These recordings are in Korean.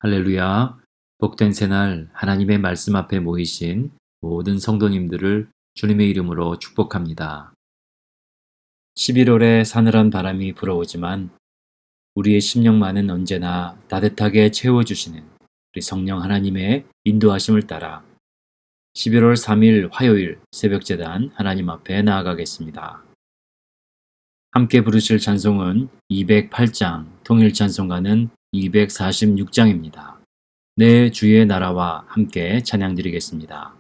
할렐루야. 복된 새날 하나님의 말씀 앞에 모이신 모든 성도님들을 주님의 이름으로 축복합니다. 11월에 사늘한 바람이 불어오지만 우리의 심령만은 언제나 따뜻하게 채워주시는 우리 성령 하나님의 인도하심을 따라 11월 3일 화요일 새벽제단 하나님 앞에 나아가겠습니다. 함께 부르실 찬송은 208장, 통일 찬송가는 246장입니다. 내 주의 나라와 함께 찬양드리겠습니다.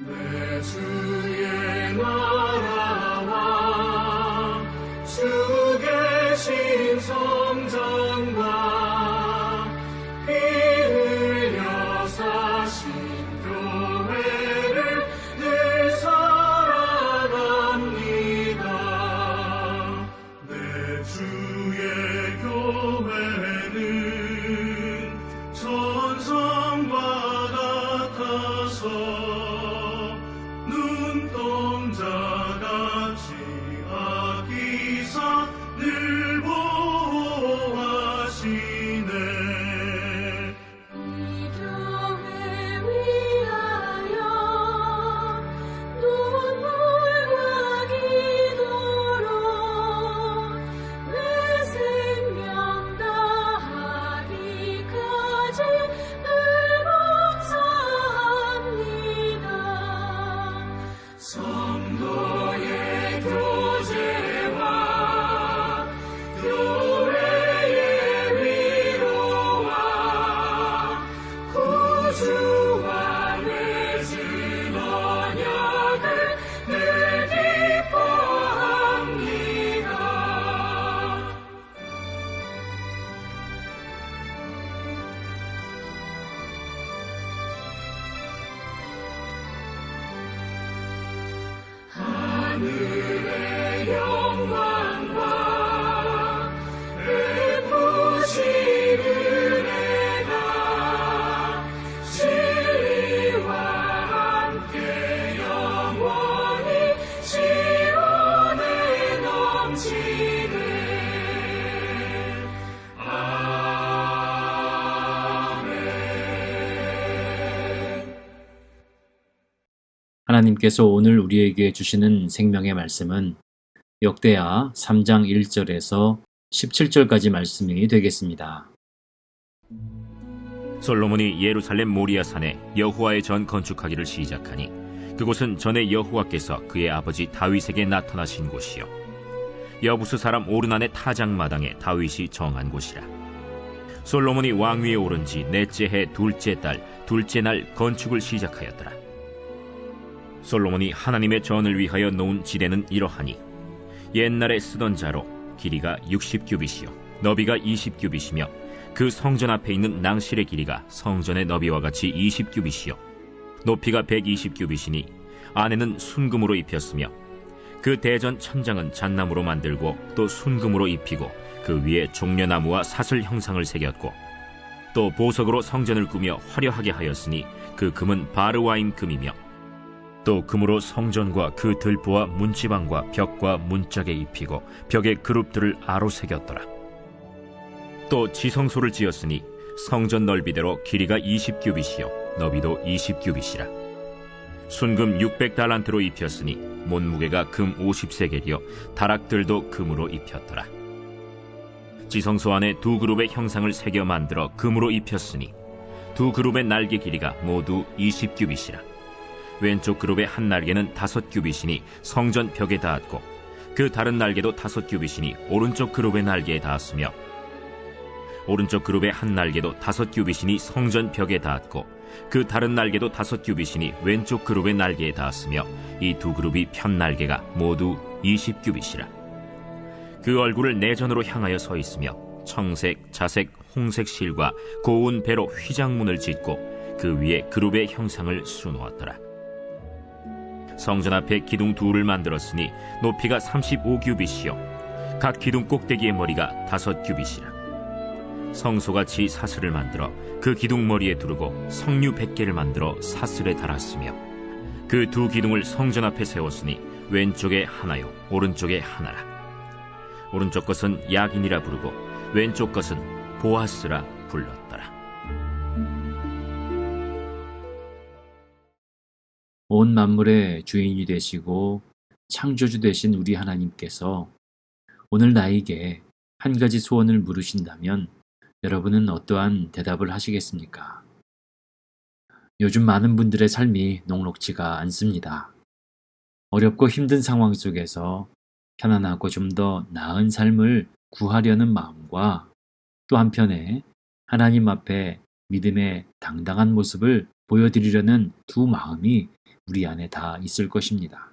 내 주의 나라와 주 계신 성전과 피 흘려 사신 교회를 늘 살아갑니다. 내 주의 교회는 천성과 같아서 눈동자같이 아끼사 늘 보호하시네. 이 교회 위하여 눈물과 기도로 내 생명 다하기까지 늘 봉사합니다. 성도의 교제와 교회의 위로와 구주와 맺은 언약을 늘 기뻐합니다. 하늘의 영광과 베푸신 은혜가 진리와 함께 영원히 시온에 넘치네. 아멘. 하나님께서 오늘 우리에게 주시는 생명의 말씀은 역대하 3장 1절에서 17절까지 말씀이 되겠습니다. 솔로몬이 예루살렘 모리아산에 여호와의 전 건축하기를 시작하니 그곳은 전에 여호와께서 그의 아버지 다윗에게 나타나신 곳이요 여부스 사람 오르난의 타작마당에 다윗이 정한 곳이라. 솔로몬이 왕위에 오른 지 넷째 해 둘째 달 둘째 날 건축을 시작하였더라. 솔로몬이 하나님의 전을 위하여 놓은 지대는 이러하니 옛날에 쓰던 자로 길이가 60규빗이요 너비가 20규빗이며 그 성전 앞에 있는 낭실의 길이가 성전의 너비와 같이 20규빗이요 높이가 120규빗이니 안에는 순금으로 입혔으며 그 대전 천장은 잣나무로 만들고 또 순금으로 입히고 그 위에 종려나무와 사슬 형상을 새겼고 또 보석으로 성전을 꾸며 화려하게 하였으니 그 금은 바르와임 금이며 또 금으로 성전과 그 들보와 문지방과 벽과 문짝에 입히고 벽에 그룹들을 아로 새겼더라. 또 지성소를 지었으니 성전 넓이대로 길이가 20규빗이요 너비도 20규빗이라. 순금 600달란트로 입혔으니 몸무게가 금 50세겔이요 다락들도 금으로 입혔더라. 지성소 안에 두 그룹의 형상을 새겨 만들어 금으로 입혔으니 두 그룹의 날개 길이가 모두 20규빗이라. 왼쪽 그룹의 한 날개는 5규빗이니 성전 벽에 닿았고 그 다른 날개도 5규빗이니 오른쪽 그룹의 날개에 닿았으며 오른쪽 그룹의 한 날개도 5규빗이니 성전 벽에 닿았고 그 다른 날개도 5규빗이니 왼쪽 그룹의 날개에 닿았으며 이 두 그룹이 편 날개가 모두 20규빗이라. 그 얼굴을 내전으로 향하여 서 있으며 청색, 자색, 홍색 실과 고운 배로 휘장문을 짓고 그 위에 그룹의 형상을 수놓았더라. 성전 앞에 기둥 둘을 만들었으니 높이가 35규빗이요 각 기둥 꼭대기의 머리가 5규빗이라. 성소같이 사슬을 만들어 그 기둥머리에 두르고 성류 100개를 만들어 사슬에 달았으며 그 두 기둥을 성전 앞에 세웠으니 왼쪽에 하나요 오른쪽에 하나라. 오른쪽 것은 야긴이라 부르고 왼쪽 것은 보아스라 불렀더라. 온 만물의 주인이 되시고 창조주 되신 우리 하나님께서 오늘 나에게 한 가지 소원을 물으신다면 여러분은 어떠한 대답을 하시겠습니까? 요즘 많은 분들의 삶이 녹록지가 않습니다. 어렵고 힘든 상황 속에서 편안하고 좀 더 나은 삶을 구하려는 마음과 또 한편에 하나님 앞에 믿음의 당당한 모습을 보여드리려는 두 마음이 우리 안에 다 있을 것입니다.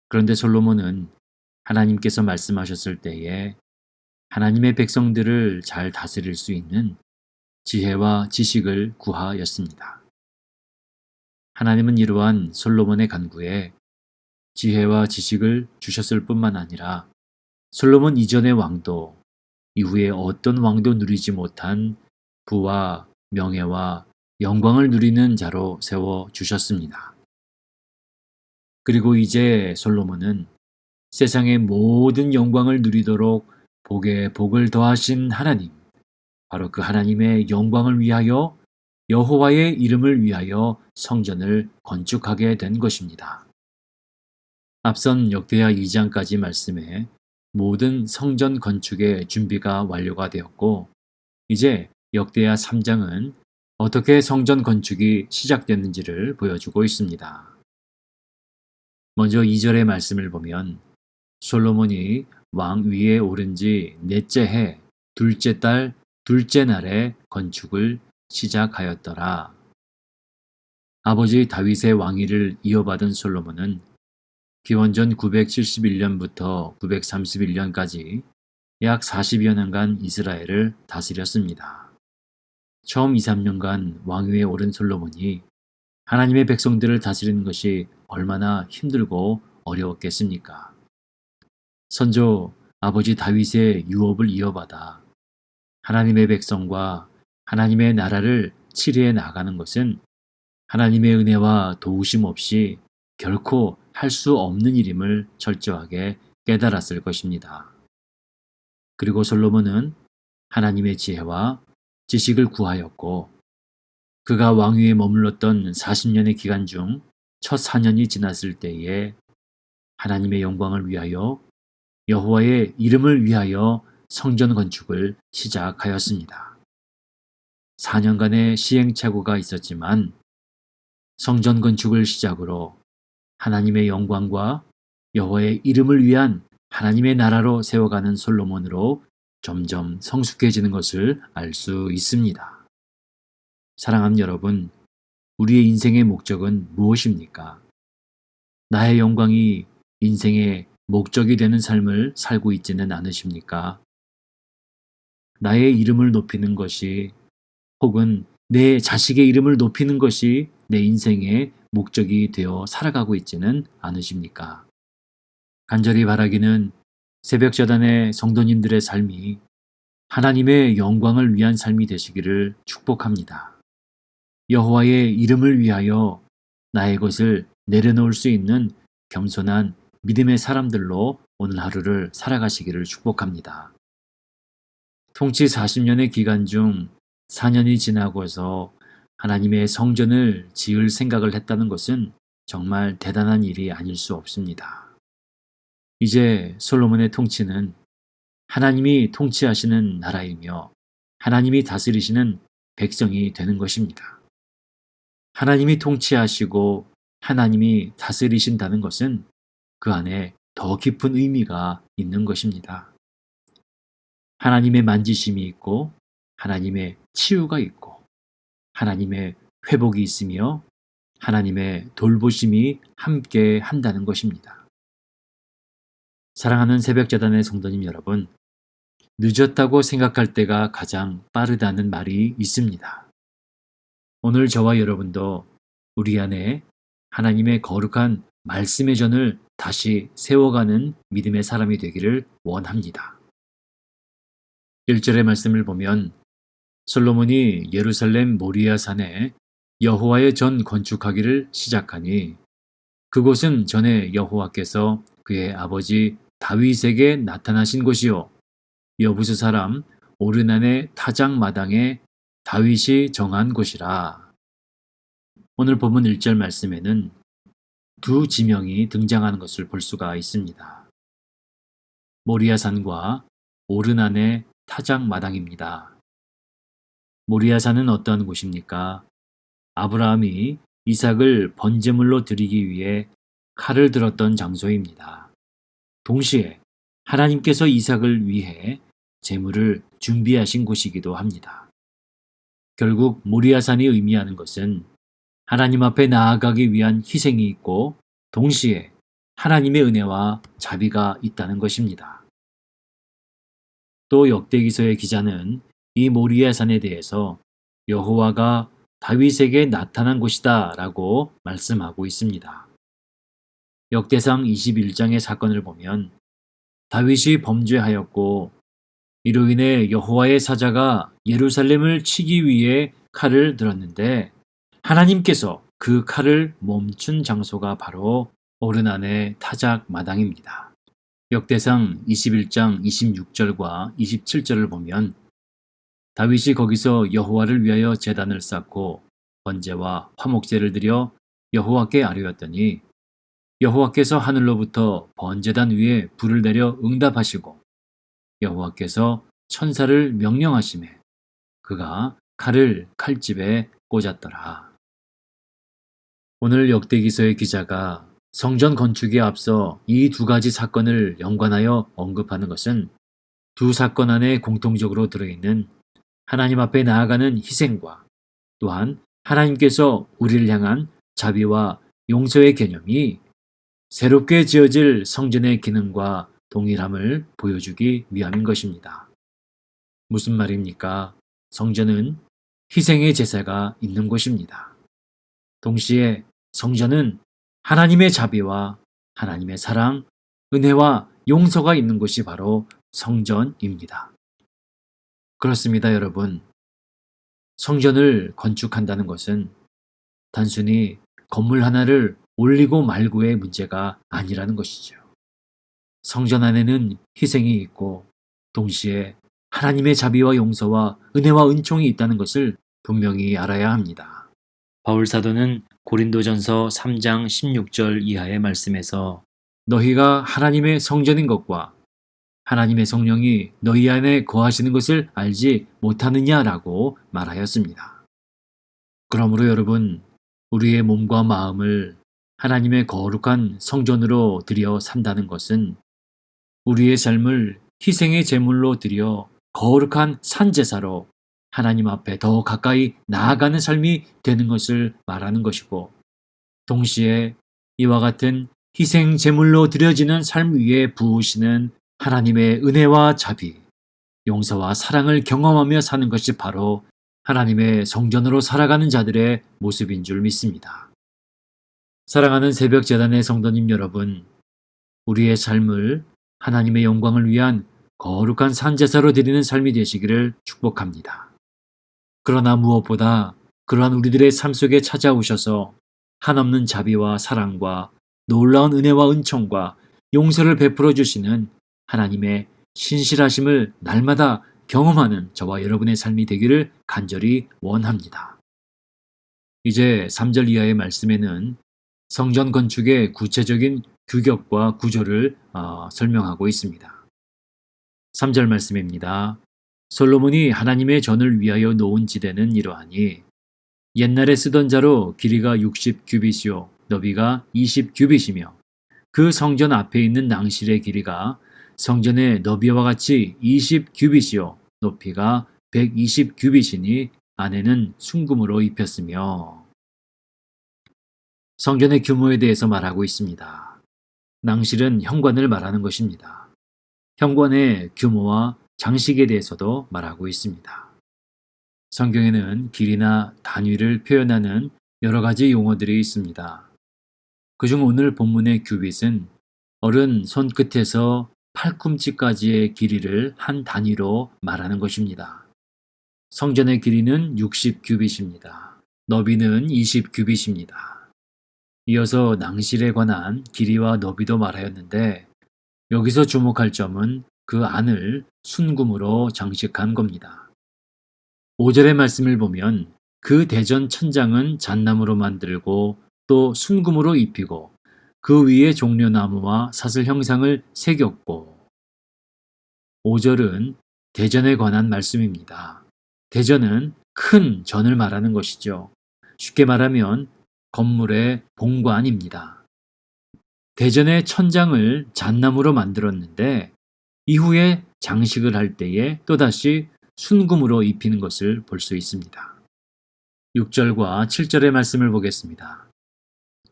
그런데 솔로몬은 하나님께서 말씀하셨을 때에 하나님의 백성들을 잘 다스릴 수 있는 지혜와 지식을 구하였습니다. 하나님은 이러한 솔로몬의 간구에 지혜와 지식을 주셨을 뿐만 아니라 솔로몬 이전의 왕도 이후에 어떤 왕도 누리지 못한 부와 명예와 영광을 누리는 자로 세워주셨습니다. 그리고 이제 솔로몬은 세상의 모든 영광을 누리도록 복에 복을 더하신 하나님, 바로 그 하나님의 영광을 위하여 여호와의 이름을 위하여 성전을 건축하게 된 것입니다. 앞선 역대하 2장까지 말씀에 모든 성전 건축의 준비가 완료가 되었고 이제 역대하 3장은 어떻게 성전 건축이 시작됐는지를 보여주고 있습니다. 먼저 2절의 말씀을 보면 솔로몬이 왕 위에 오른 지 넷째 해 둘째 달 둘째 날에 건축을 시작하였더라. 아버지 다윗의 왕위를 이어받은 솔로몬은 기원전 971년부터 931년까지 약 40여 년간 이스라엘을 다스렸습니다. 처음 2, 3년간 왕위에 오른 솔로몬이 하나님의 백성들을 다스리는 것이 얼마나 힘들고 어려웠겠습니까? 선조 아버지 다윗의 유업을 이어받아 하나님의 백성과 하나님의 나라를 치리해 나가는 것은 하나님의 은혜와 도우심 없이 결코 할 수 없는 일임을 철저하게 깨달았을 것입니다. 그리고 솔로몬은 하나님의 지혜와 지식을 구하였고 그가 왕위에 머물렀던 40년의 기간 중 첫 4년이 지났을 때에 하나님의 영광을 위하여 여호와의 이름을 위하여 성전 건축을 시작하였습니다. 4년간의 시행착오가 있었지만 성전 건축을 시작으로 하나님의 영광과 여호와의 이름을 위한 하나님의 나라로 세워가는 솔로몬으로 점점 성숙해지는 것을 알 수 있습니다. 사랑하는 여러분, 우리의 인생의 목적은 무엇입니까? 나의 영광이 인생의 목적이 되는 삶을 살고 있지는 않으십니까? 나의 이름을 높이는 것이 혹은 내 자식의 이름을 높이는 것이 내 인생의 목적이 되어 살아가고 있지는 않으십니까? 간절히 바라기는 새벽자단의 성도님들의 삶이 하나님의 영광을 위한 삶이 되시기를 축복합니다. 여호와의 이름을 위하여 나의 것을 내려놓을 수 있는 겸손한 믿음의 사람들로 오늘 하루를 살아가시기를 축복합니다. 통치 40년의 기간 중 4년이 지나고서 하나님의 성전을 지을 생각을 했다는 것은 정말 대단한 일이 아닐 수 없습니다. 이제 솔로몬의 통치는 하나님이 통치하시는 나라이며 하나님이 다스리시는 백성이 되는 것입니다. 하나님이 통치하시고 하나님이 다스리신다는 것은 그 안에 더 깊은 의미가 있는 것입니다. 하나님의 만지심이 있고 하나님의 치유가 있고 하나님의 회복이 있으며 하나님의 돌보심이 함께 한다는 것입니다. 사랑하는 새벽자단의 성도님 여러분, 늦었다고 생각할 때가 가장 빠르다는 말이 있습니다. 오늘 저와 여러분도 우리 안에 하나님의 거룩한 말씀의 전을 다시 세워가는 믿음의 사람이 되기를 원합니다. 1절의 말씀을 보면 솔로몬이 예루살렘 모리아 산에 여호와의 전 건축하기를 시작하니 그곳은 전에 여호와께서 그의 아버지 다윗에게 나타나신 곳이요 여부스 사람 오르난의 타작 마당에 다윗이 정한 곳이라. 오늘 본문 1절 말씀에는 두 지명이 등장하는 것을 볼 수가 있습니다. 모리아산과 오르난의 타작 마당입니다. 모리아산은 어떠한 곳입니까? 아브라함이 이삭을 번제물로 드리기 위해 칼을 들었던 장소입니다. 동시에 하나님께서 이삭을 위해 제물을 준비하신 곳이기도 합니다. 결국 모리아산이 의미하는 것은 하나님 앞에 나아가기 위한 희생이 있고 동시에 하나님의 은혜와 자비가 있다는 것입니다. 또 역대기서의 기자는 이 모리아산에 대해서 여호와가 다윗에게 나타난 곳이다 라고 말씀하고 있습니다. 역대상 21장의 사건을 보면 다윗이 범죄하였고 이로 인해 여호와의 사자가 예루살렘을 치기 위해 칼을 들었는데 하나님께서 그 칼을 멈춘 장소가 바로 오르난의 타작 마당입니다. 역대상 21장 26절과 27절을 보면 다윗이 거기서 여호와를 위하여 제단을 쌓고 번제와 화목제를 드려 여호와께 아뢰었더니 여호와께서 하늘로부터 번제단 위에 불을 내려 응답하시고 여호와께서 천사를 명령하시매 그가 칼을 칼집에 꽂았더라. 오늘 역대기서의 기자가 성전 건축에 앞서 이 두 가지 사건을 연관하여 언급하는 것은 두 사건 안에 공통적으로 들어있는 하나님 앞에 나아가는 희생과 또한 하나님께서 우리를 향한 자비와 용서의 개념이 새롭게 지어질 성전의 기능과 동일함을 보여주기 위함인 것입니다. 무슨 말입니까? 성전은 희생의 제사가 있는 곳입니다. 동시에 성전은 하나님의 자비와 하나님의 사랑, 은혜와 용서가 있는 곳이 바로 성전입니다. 그렇습니다, 여러분. 성전을 건축한다는 것은 단순히 건물 하나를 올리고 말고의 문제가 아니라는 것이죠. 성전 안에는 희생이 있고 동시에 하나님의 자비와 용서와 은혜와 은총이 있다는 것을 분명히 알아야 합니다. 바울 사도는 고린도전서 3장 16절 이하의 말씀에서 너희가 하나님의 성전인 것과 하나님의 성령이 너희 안에 거하시는 것을 알지 못하느냐라고 말하였습니다. 그러므로 여러분, 우리의 몸과 마음을 하나님의 거룩한 성전으로 들여 산다는 것은 우리의 삶을 희생의 제물로 드려 거룩한 산제사로 하나님 앞에 더 가까이 나아가는 삶이 되는 것을 말하는 것이고 동시에 이와 같은 희생 제물로 드려지는 삶 위에 부으시는 하나님의 은혜와 자비, 용서와 사랑을 경험하며 사는 것이 바로 하나님의 성전으로 살아가는 자들의 모습인 줄 믿습니다. 사랑하는 새벽재단의 성도님 여러분, 우리의 삶을 하나님의 영광을 위한 거룩한 산제사로 드리는 삶이 되시기를 축복합니다. 그러나 무엇보다 그러한 우리들의 삶 속에 찾아오셔서 한없는 자비와 사랑과 놀라운 은혜와 은총과 용서를 베풀어 주시는 하나님의 신실하심을 날마다 경험하는 저와 여러분의 삶이 되기를 간절히 원합니다. 이제 3절 이하의 말씀에는 성전 건축의 구체적인 규격과 구조를 설명하고 있습니다. 3절 말씀입니다. 솔로몬이 하나님의 전을 위하여 놓은 지대는 이러하니 옛날에 쓰던 자로 길이가 60규빗이요 너비가 20규빗이며 그 성전 앞에 있는 낭실의 길이가 성전의 너비와 같이 20규빗이요 높이가 120규빗이니 안에는 순금으로 입혔으며. 성전의 규모에 대해서 말하고 있습니다. 낭실은 현관을 말하는 것입니다. 현관의 규모와 장식에 대해서도 말하고 있습니다. 성경에는 길이나 단위를 표현하는 여러 가지 용어들이 있습니다. 그중 오늘 본문의 규빗은 어른 손끝에서 팔꿈치까지의 길이를 한 단위로 말하는 것입니다. 성전의 길이는 60규빗입니다. 너비는 20규빗입니다. 이어서 낭실에 관한 길이와 너비도 말하였는데 여기서 주목할 점은 그 안을 순금으로 장식한 겁니다. 5절의 말씀을 보면 그 대전 천장은 잣나무로 만들고 또 순금으로 입히고 그 위에 종려나무와 사슬 형상을 새겼고 5절은 대전에 관한 말씀입니다. 대전은 큰 전을 말하는 것이죠. 쉽게 말하면 건물의 본관입니다. 대전의 천장을 잣나무로 만들었는데 이후에 장식을 할 때에 또다시 순금으로 입히는 것을 볼 수 있습니다. 6절과 7절의 말씀을 보겠습니다.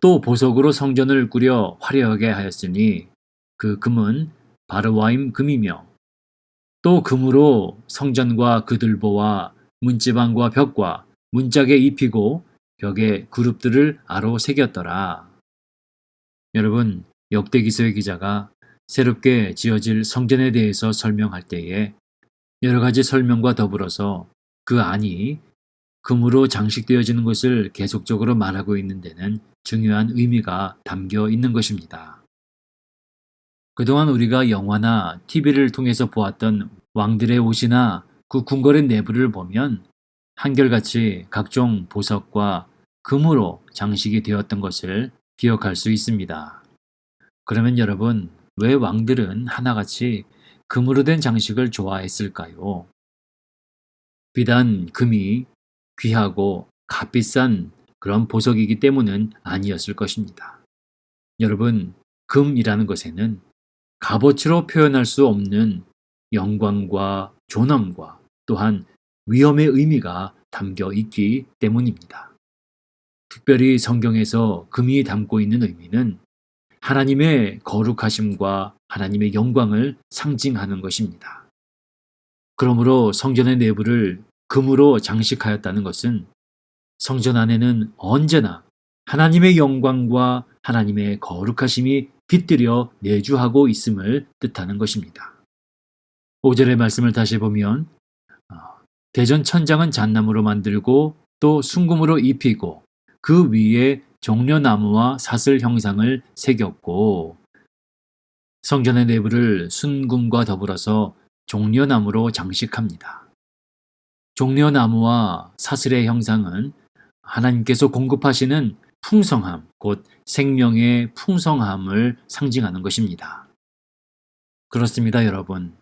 또 보석으로 성전을 꾸려 화려하게 하였으니 그 금은 바르와임 금이며 또 금으로 성전과 그 들보와 문지방과 벽과 문짝에 입히고 벽에 그룹들을 아로 새겼더라. 여러분, 역대기서의 기자가 새롭게 지어질 성전에 대해서 설명할 때에 여러 가지 설명과 더불어서 그 안이 금으로 장식되어지는 것을 계속적으로 말하고 있는 데는 중요한 의미가 담겨 있는 것입니다. 그동안 우리가 영화나 TV를 통해서 보았던 왕들의 옷이나 그 궁궐의 내부를 보면 한결같이 각종 보석과 금으로 장식이 되었던 것을 기억할 수 있습니다. 그러면 여러분, 왜 왕들은 하나같이 금으로 된 장식을 좋아했을까요? 비단 금이 귀하고 값비싼 그런 보석이기 때문은 아니었을 것입니다. 여러분, 금이라는 것에는 값어치로 표현할 수 없는 영광과 존엄과 또한 위엄의 의미가 담겨 있기 때문입니다. 특별히 성경에서 금이 담고 있는 의미는 하나님의 거룩하심과 하나님의 영광을 상징하는 것입니다. 그러므로 성전의 내부를 금으로 장식하였다는 것은 성전 안에는 언제나 하나님의 영광과 하나님의 거룩하심이 깃들여 내주하고 있음을 뜻하는 것입니다. 5절의 말씀을 다시 보면 대전 천장은 잣나무로 만들고 또 순금으로 입히고 그 위에 종려나무와 사슬 형상을 새겼고 성전의 내부를 순금과 더불어서 종려나무로 장식합니다. 종려나무와 사슬의 형상은 하나님께서 공급하시는 풍성함, 곧 생명의 풍성함을 상징하는 것입니다. 그렇습니다, 여러분.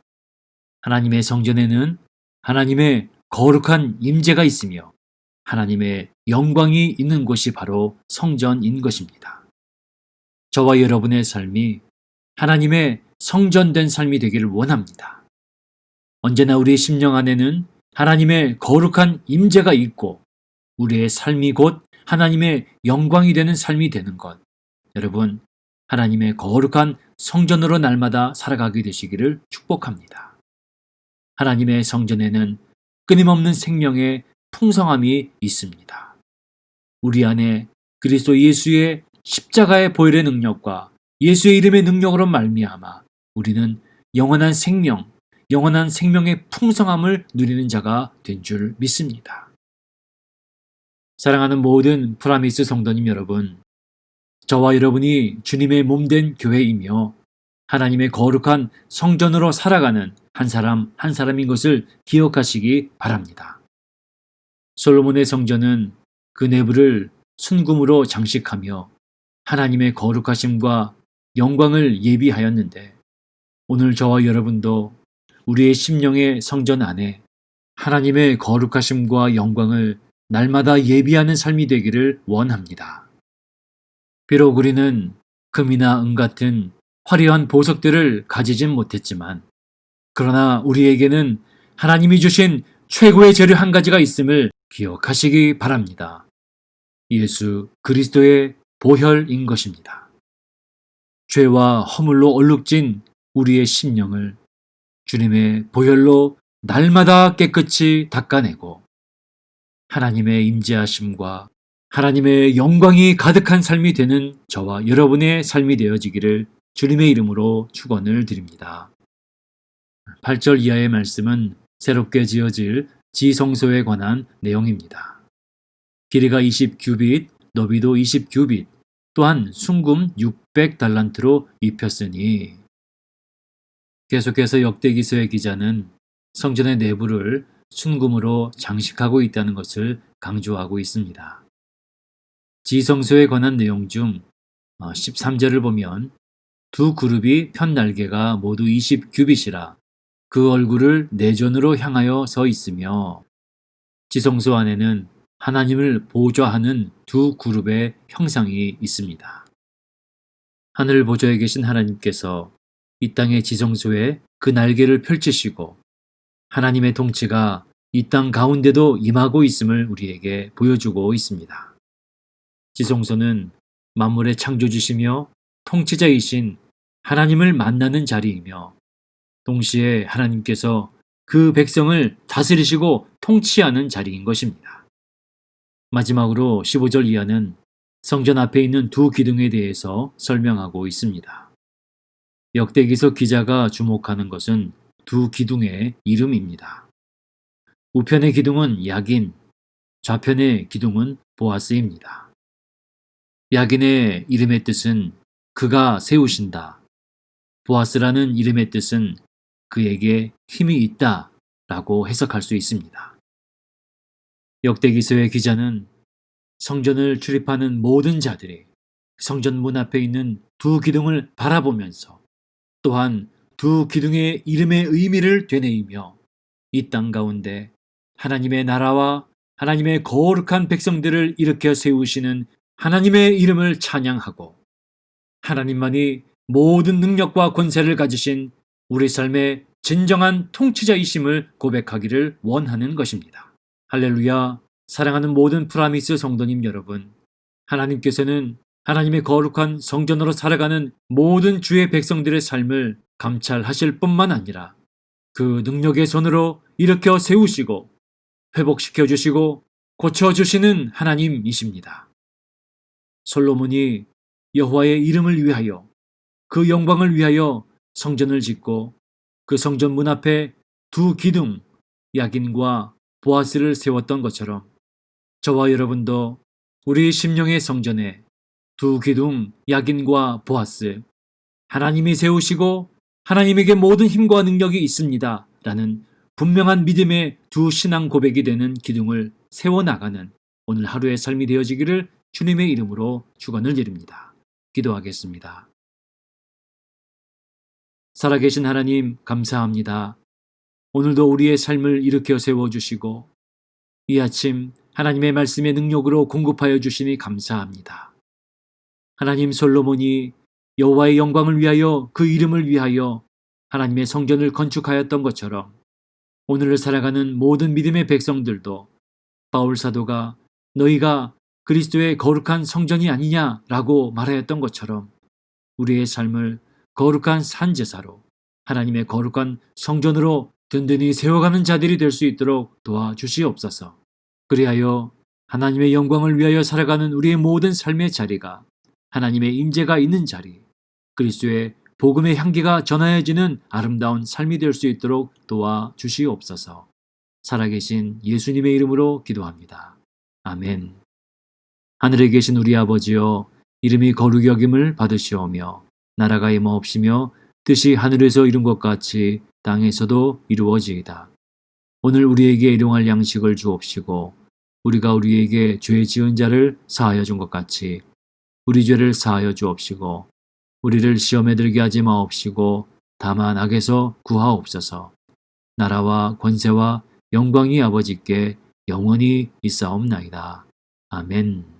하나님의 성전에는 하나님의 거룩한 임재가 있으며 하나님의 영광이 있는 곳이 바로 성전인 것입니다. 저와 여러분의 삶이 하나님의 성전된 삶이 되기를 원합니다. 언제나 우리의 심령 안에는 하나님의 거룩한 임재가 있고 우리의 삶이 곧 하나님의 영광이 되는 삶이 되는 것. 여러분, 하나님의 거룩한 성전으로 날마다 살아가게 되시기를 축복합니다. 하나님의 성전에는 끊임없는 생명의 풍성함이 있습니다. 우리 안에 그리스도 예수의 십자가의 보혈의 능력과 예수의 이름의 능력으로 말미암아 우리는 영원한 생명, 영원한 생명의 풍성함을 누리는 자가 된 줄 믿습니다. 사랑하는 모든 프라미스 성도님 여러분, 저와 여러분이 주님의 몸된 교회이며 하나님의 거룩한 성전으로 살아가는 한 사람 한 사람인 것을 기억하시기 바랍니다. 솔로몬의 성전은 그 내부를 순금으로 장식하며 하나님의 거룩하심과 영광을 예비하였는데 오늘 저와 여러분도 우리의 심령의 성전 안에 하나님의 거룩하심과 영광을 날마다 예비하는 삶이 되기를 원합니다. 비록 우리는 금이나 은 같은 화려한 보석들을 가지진 못했지만 그러나 우리에게는 하나님이 주신 최고의 재료 한 가지가 있음을 기억하시기 바랍니다. 예수 그리스도의 보혈인 것입니다. 죄와 허물로 얼룩진 우리의 심령을 주님의 보혈로 날마다 깨끗이 닦아내고 하나님의 임재하심과 하나님의 영광이 가득한 삶이 되는 저와 여러분의 삶이 되어지기를 주님의 이름으로 축원을 드립니다. 8절 이하의 말씀은 새롭게 지어질 지성소에 관한 내용입니다. 길이가 20규빗, 너비도 20규빗, 또한 순금 600달란트로 입혔으니. 계속해서 역대기서의 기자는 성전의 내부를 순금으로 장식하고 있다는 것을 강조하고 있습니다. 지성소에 관한 내용 중 13절을 보면 두 그룹이 편 날개가 모두 20규빗이라 그 얼굴을 내전으로 향하여 서 있으며, 지성소 안에는 하나님을 보좌하는 두 그룹의 형상이 있습니다. 하늘 보좌에 계신 하나님께서 이 땅의 지성소에 그 날개를 펼치시고 하나님의 통치가 이 땅 가운데도 임하고 있음을 우리에게 보여주고 있습니다. 지성소는 만물의 창조주시며 통치자이신 하나님을 만나는 자리이며, 동시에 하나님께서 그 백성을 다스리시고 통치하는 자리인 것입니다. 마지막으로 15절 이하는 성전 앞에 있는 두 기둥에 대해서 설명하고 있습니다. 역대기서 기자가 주목하는 것은 두 기둥의 이름입니다. 우편의 기둥은 야긴, 좌편의 기둥은 보아스입니다. 야긴의 이름의 뜻은 그가 세우신다. 보아스라는 이름의 뜻은 그에게 힘이 있다 라고 해석할 수 있습니다. 역대기서의 기자는 성전을 출입하는 모든 자들이 성전 문 앞에 있는 두 기둥을 바라보면서 또한 두 기둥의 이름의 의미를 되뇌이며 이 땅 가운데 하나님의 나라와 하나님의 거룩한 백성들을 일으켜 세우시는 하나님의 이름을 찬양하고, 하나님만이 모든 능력과 권세를 가지신 우리 삶의 진정한 통치자이심을 고백하기를 원하는 것입니다. 할렐루야. 사랑하는 모든 프라미스 성도님 여러분, 하나님께서는 하나님의 거룩한 성전으로 살아가는 모든 주의 백성들의 삶을 감찰하실 뿐만 아니라 그 능력의 손으로 일으켜 세우시고 회복시켜 주시고 고쳐주시는 하나님이십니다. 솔로몬이 여호와의 이름을 위하여 그 영광을 위하여 성전을 짓고 그 성전 문 앞에 두 기둥 야긴과 보아스를 세웠던 것처럼 저와 여러분도 우리 심령의 성전에 두 기둥 야긴과 보아스, 하나님이 세우시고 하나님에게 모든 힘과 능력이 있습니다 라는 분명한 믿음의 두 신앙 고백이 되는 기둥을 세워나가는 오늘 하루의 삶이 되어지기를 주님의 이름으로 축원을 드립니다. 기도하겠습니다. 살아계신 하나님 감사합니다. 오늘도 우리의 삶을 일으켜 세워주시고 이 아침 하나님의 말씀의 능력으로 공급하여 주시니 감사합니다. 하나님, 솔로몬이 여호와의 영광을 위하여 그 이름을 위하여 하나님의 성전을 건축하였던 것처럼 오늘을 살아가는 모든 믿음의 백성들도 바울 사도가 너희가 그리스도의 거룩한 성전이 아니냐라고 말하였던 것처럼 우리의 삶을 거룩한 산제사로 하나님의 거룩한 성전으로 든든히 세워가는 자들이 될 수 있도록 도와주시옵소서. 그리하여 하나님의 영광을 위하여 살아가는 우리의 모든 삶의 자리가 하나님의 임재가 있는 자리, 그리스도의 복음의 향기가 전하여지는 아름다운 삶이 될 수 있도록 도와주시옵소서. 살아계신 예수님의 이름으로 기도합니다. 아멘. 하늘에 계신 우리 아버지여, 이름이 거룩히 여김을 받으시오며 나라가 임하옵시며 뜻이 하늘에서 이룬 것 같이 땅에서도 이루어지이다. 오늘 우리에게 일용할 양식을 주옵시고 우리가 우리에게 죄 지은 자를 사하여 준 것 같이 우리 죄를 사하여 주옵시고 우리를 시험에 들게 하지 마옵시고 다만 악에서 구하옵소서. 나라와 권세와 영광이 아버지께 영원히 있사옵나이다. 아멘.